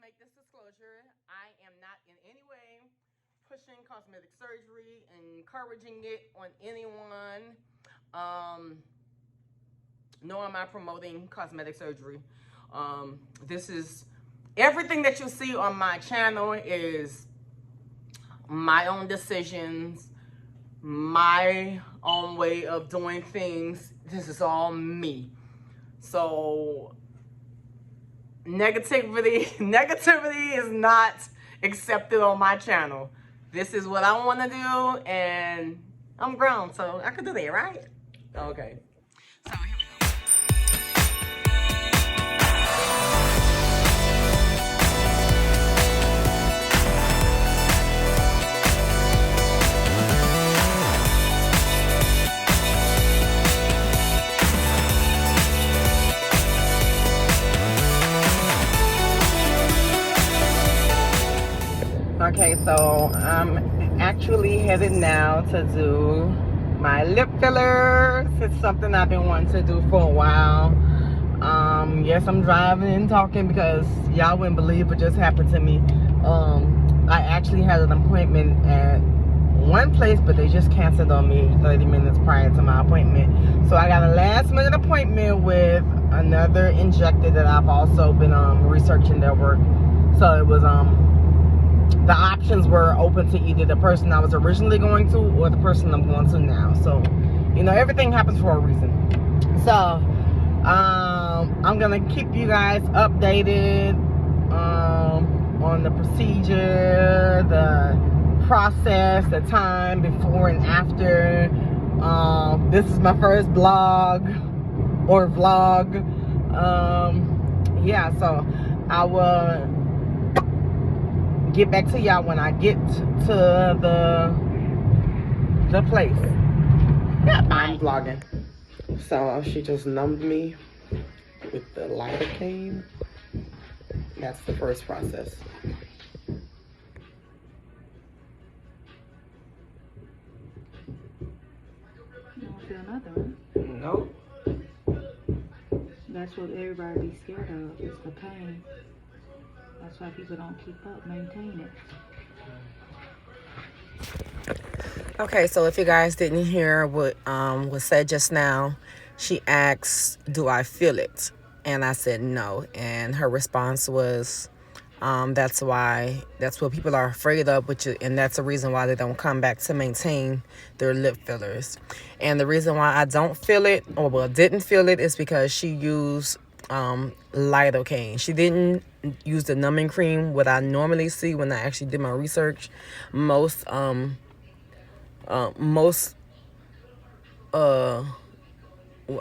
make this disclosure. I am not in any way pushing cosmetic surgery, encouraging it on anyone. Um, Nor am I promoting cosmetic surgery. This is everything that you see on my channel is my own decisions, my own way of doing things. This is all me. So negativity is not accepted on my channel. This is what I want to do, and I'm grown, so I can do that, right? Okay. So here we go. Okay, so I'm actually headed now to do my lip fillers. It's something I've been wanting to do for a while. Yes, I'm driving and talking because y'all wouldn't believe what just happened to me. I actually had an appointment at one place, but they just canceled on me 30 minutes prior to my appointment. So I got a last minute appointment with another injector that I've also been researching their work. So it was the options were open to either the person I was originally going to or the person I'm going to now. So, you know, everything happens for a reason. So, I'm going to keep you guys updated on the procedure, the process, the time before and after. This is my first blog or vlog. Yeah, so I will get back to y'all when I get to the place. Yeah, I'm vlogging. So she just numbed me with the lidocaine. That's the first process. You don't feel nothing, right? Nope. That's what everybody be scared of, is the pain. That's why people don't keep up, maintain it. Okay, so if you guys didn't hear what was said just now, she asked, "Do I feel it?" And I said no, and her response was, that's what people are afraid of, and that's the reason why they don't come back to maintain their lip fillers. And the reason why I don't feel it, or well, didn't feel it, is because she used lidocaine. She didn't use the numbing cream, what I normally see when I actually did my research. Most I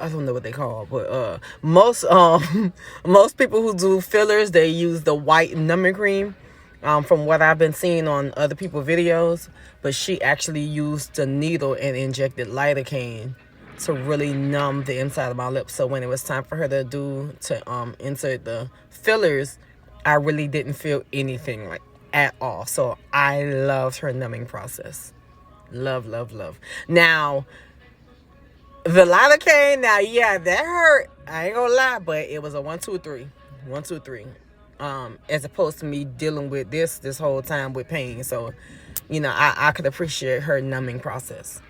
don't know what they call, but most most people who do fillers, they use the white numbing cream. From what I've been seeing on other people's videos, but she actually used the needle and injected lidocaine to really numb the inside of my lips. So when it was time for her to insert the fillers, I really didn't feel anything like at all. So I loved her numbing process. Love, love, love. Now, the lidocaine, now, yeah, that hurt. I ain't gonna lie, but it was a 1, 2, 3, 1, 2, 3. As opposed to me dealing with this whole time with pain. So, you know, I could appreciate her numbing process.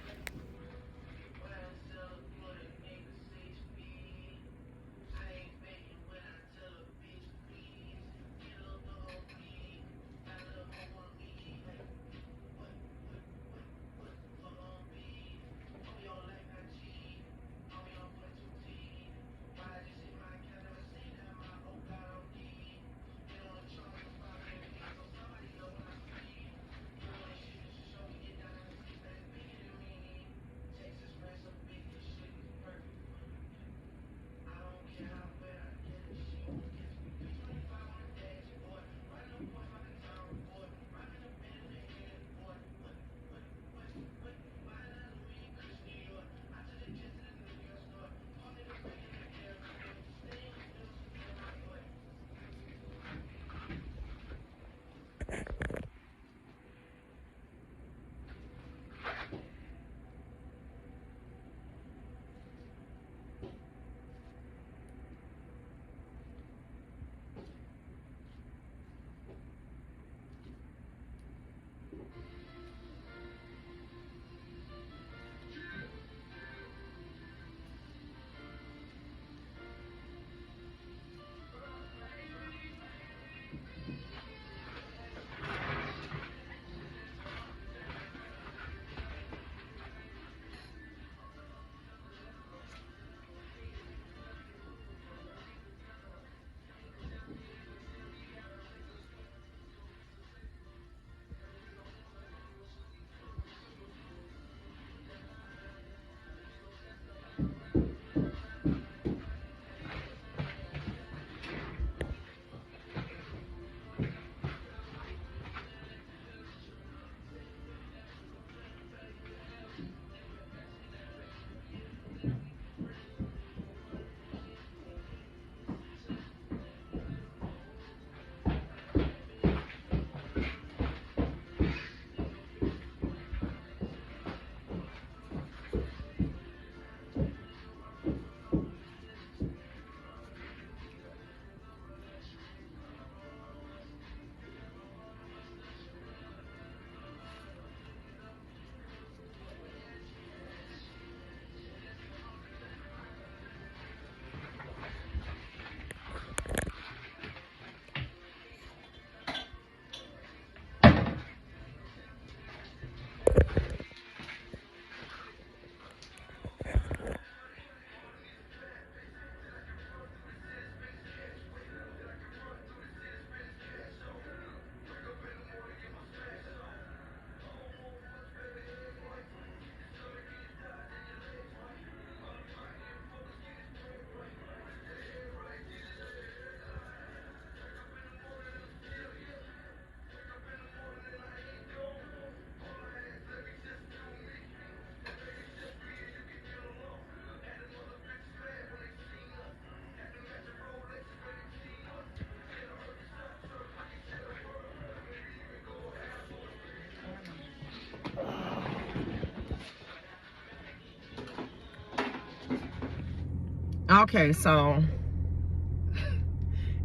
Okay, so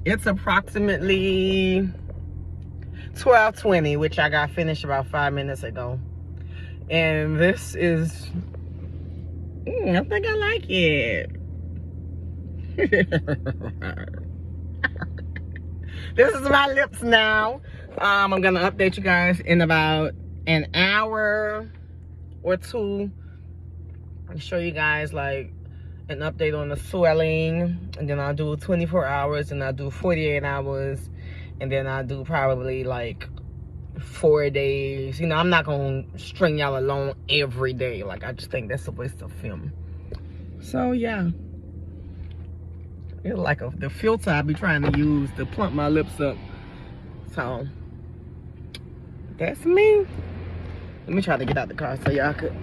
it's approximately 12:20, which I got finished about 5 minutes ago. And this is, I think I like it. This is my lips now. I'm gonna update you guys in about an hour or two. I'll show you guys like an update on the swelling, and then I'll do 24 hours, and I'll do 48 hours, and then I'll do probably like 4 days. You know, I'm not gonna string y'all along every day. Like, I just think that's a waste of film. So yeah, it's like the filter I be trying to use to plump my lips up. So that's me. Let me try to get out the car so y'all could.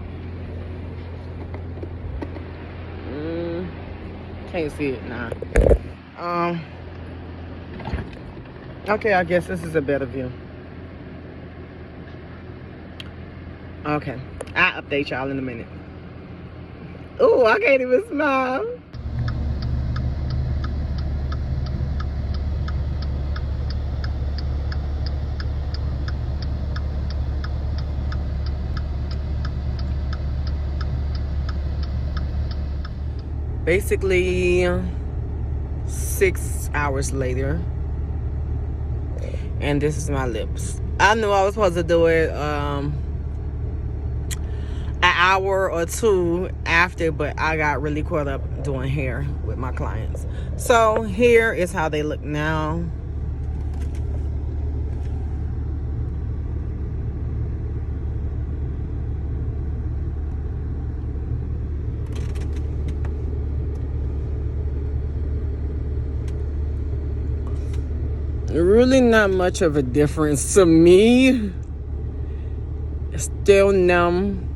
Can't see it now. Okay, I guess this is a better view. Okay, I'll update y'all in a minute. Ooh, I can't even smile. Basically 6 hours later, and this is my lips. I knew I was supposed to do it an hour or two after, but I got really caught up doing hair with my clients. So here is how they look now. Really not much of a difference to me. It's still numb.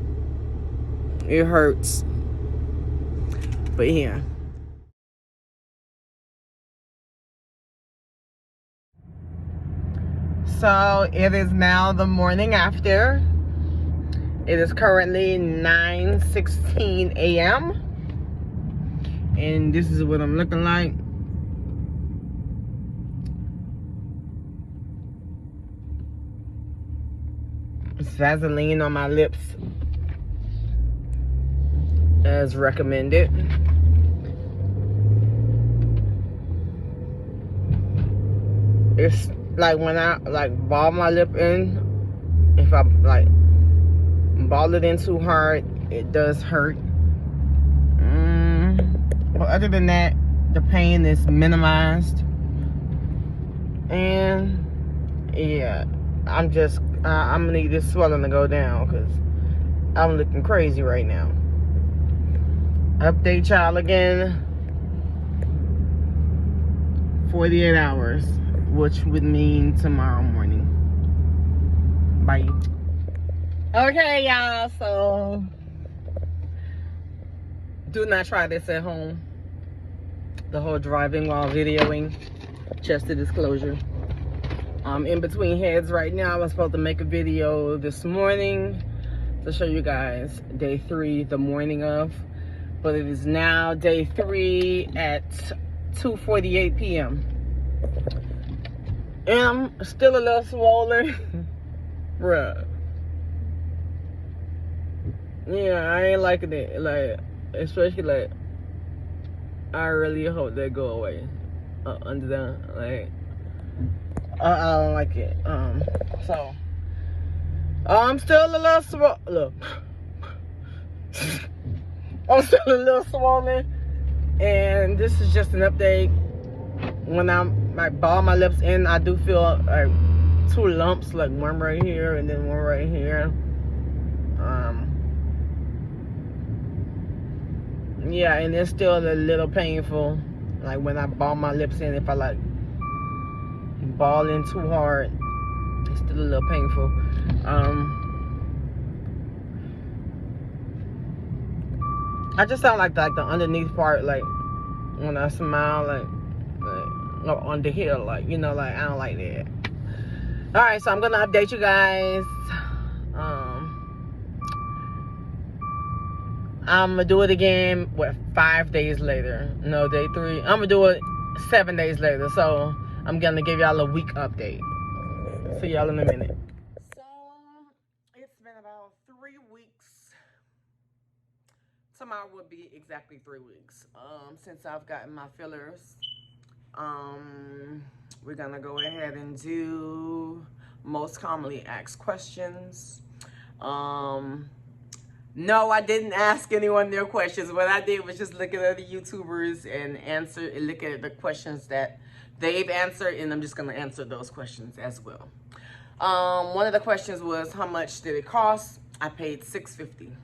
It hurts. But yeah. So it is now the morning after. It is currently 9:16 a.m. And this is what I'm looking like. Vaseline on my lips as recommended. It's like when I like ball my lip in, if I like ball it in too hard, it does hurt. But other than that, the pain is minimized. And yeah, I'm gonna need this swelling to go down because I'm looking crazy right now. Update y'all again. 48 hours, which would mean tomorrow morning. Bye. Okay, y'all, so do not try this at home. The whole driving while videoing, just a disclosure. I'm in between heads right now. I was supposed to make a video this morning to show you guys day 3, the morning of, but it is now day 3 at 2:48 p.m. and I'm still a little swollen. Bruh. Yeah, I ain't liking it. Like, especially like, I really hope they go away. Under the, like, I don't like it. So I'm still a little swollen. Look, I'm still a little swollen, and this is just an update. When I'm like ball my lips in, I do feel like 2 lumps, like one right here and then one right here. Yeah, and it's still a little painful. Like when I ball my lips in, if I like ball in too hard, it's still a little painful. I just sound like the underneath part, like when I smile, like on the hill, like, you know, like I don't like that. All right, so I'm gonna update you guys. I'm gonna do it again, 5 days later? No, day 3. I'm gonna do it 7 days later. So I'm gonna give y'all a week update. See y'all in a minute. So it's been about 3 weeks. Tomorrow will be exactly 3 weeks since I've gotten my fillers. We're gonna go ahead and do most commonly asked questions. No, I didn't ask anyone their questions. What I did was just look at other YouTubers and look at the questions that they've answered, and I'm just gonna answer those questions as well. One of the questions was, how much did it cost? I paid $650.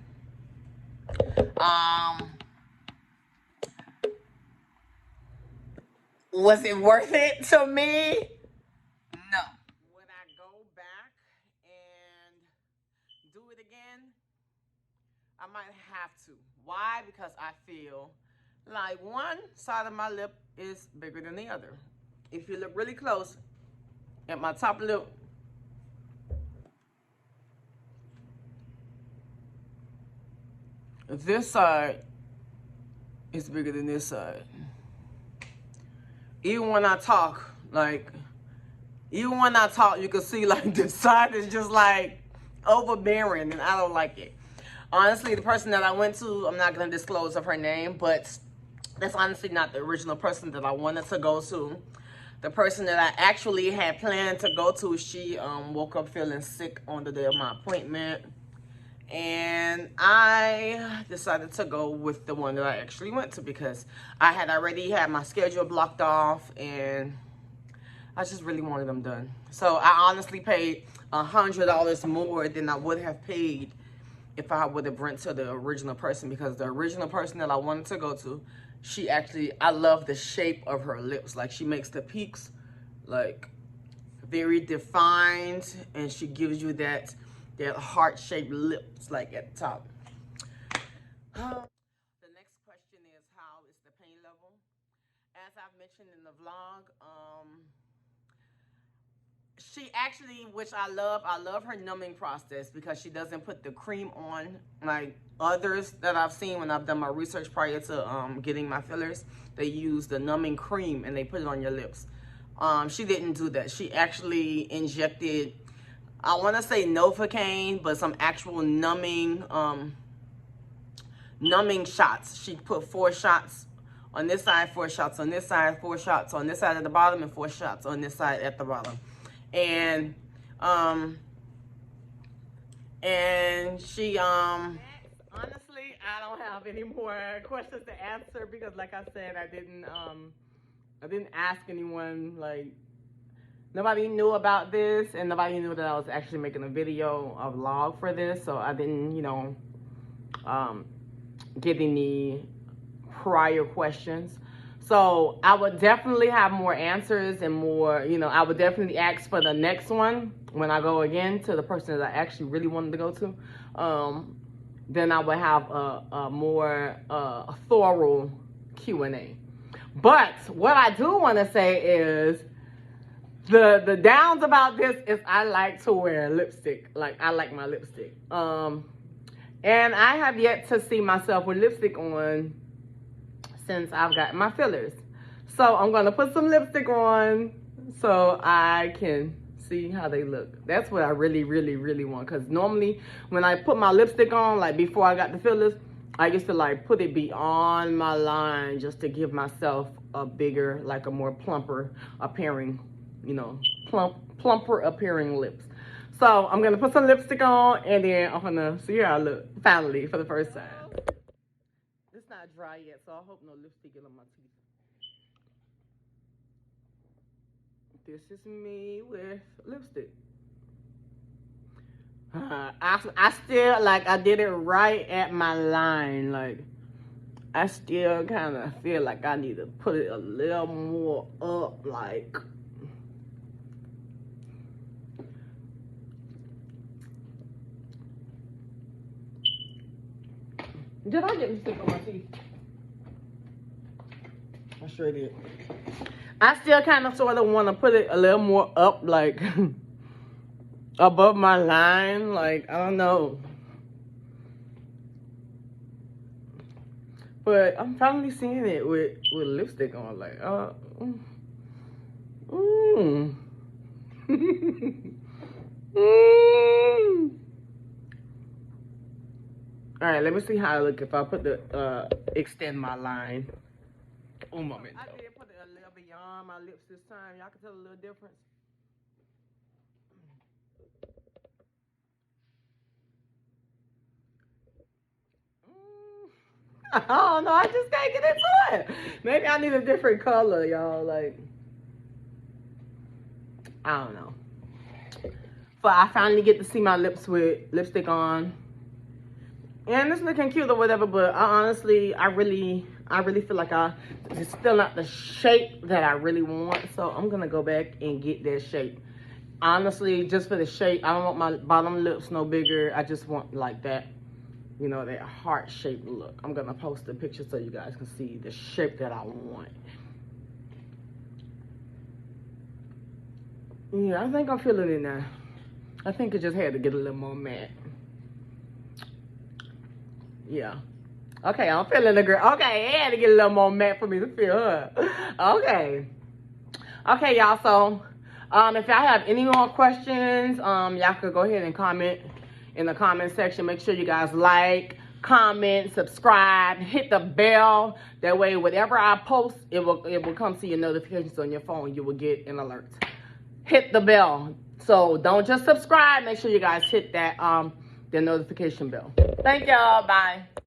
Was it worth it to me? No. Would I go back and do it again? I might have to. Why? Because I feel like one side of my lip is bigger than the other. If you look really close at my top lip, this side is bigger than this side. Even when I talk, you can see like this side is just like overbearing, and I don't like it. Honestly, the person that I went to, I'm not going to disclose of her name, but that's honestly not the original person that I wanted to go to. The person that I actually had planned to go to, she woke up feeling sick on the day of my appointment. And I decided to go with the one that I actually went to because I had already had my schedule blocked off and I just really wanted them done. So I honestly paid $100 more than I would have paid if I would have went to the original person, because the original person that I wanted to go to, she actually, I love the shape of her lips. Like, she makes the peaks like very defined, and she gives you that heart-shaped lips like at the top. The next question is, how is the pain level? As I've mentioned in the vlog, she actually, which I love her numbing process, because she doesn't put the cream on like others that I've seen when I've done my research prior to getting my fillers. They use the numbing cream and they put it on your lips. She didn't do that. She actually injected, I want to say Novocaine, but some actual numbing shots. She put 4 shots on this side, 4 shots on this side, 4 shots on this side at the bottom, and 4 shots on this side at the bottom. And she honestly, I don't have any more questions to answer, because like I said, I didn't ask anyone. Like, nobody knew about this, and nobody knew that I was actually making a video, a vlog for this, so I didn't, get any prior questions. So I would definitely have more answers and more, I would definitely ask for the next one when I go again to the person that I actually really wanted to go to. Then I would have a more thorough Q&A. But what I do want to say is, the downs about this is I like to wear lipstick. Like, I like my lipstick. And I have yet to see myself with lipstick on since I've gotten my fillers. So I'm gonna put some lipstick on so I can see how they look. That's what I really, really, really want. Because normally when I put my lipstick on, like before I got the fillers, I used to like put it beyond my line just to give myself a bigger, like a more plumper appearing, plumper appearing lips. So I'm gonna put some lipstick on, and then I'm gonna see how I look finally for the first time. It's not dry yet, so I hope no lipstick get on my teeth. This is me with lipstick. I still, like, I did it right at my line. Like, I still kind of feel like I need to put it a little more up, like. Did I get lipstick on my teeth? I sure did. I still kind of sort of want to put it a little more up, like above my line. Like, I don't know. But I'm finally seeing it with lipstick on. Like, mm. Mm. All right, let me see how I look if I put the extend my line. Un momento. I did put it a little beyond my lips this time. Y'all can tell a little difference. I don't know. I just can't get into it. Maybe I need a different color, y'all. Like, I don't know. But I finally get to see my lips with lipstick on. And it's looking cute or whatever, but I really feel like it's still not the shape that I really want. So I'm gonna go back and get that shape. Honestly, just for the shape, I don't want my bottom lips no bigger. I just want like that, you know, that heart-shaped look. I'm gonna post a picture so you guys can see the shape that I want. Yeah, I think I'm feeling it now. I think it just had to get a little more matte. Yeah. Okay, I'm feeling the girl. Okay, it had to get a little more matte for me to feel her. Okay. Okay, y'all. So, if y'all have any more questions, y'all could go ahead and comment in the comment section. Make sure you guys like, comment, subscribe, hit the bell. That way, whatever I post, it will come to your notifications on your phone. You will get an alert. Hit the bell. So don't just subscribe. Make sure you guys hit that the notification bell. Thank y'all. Bye.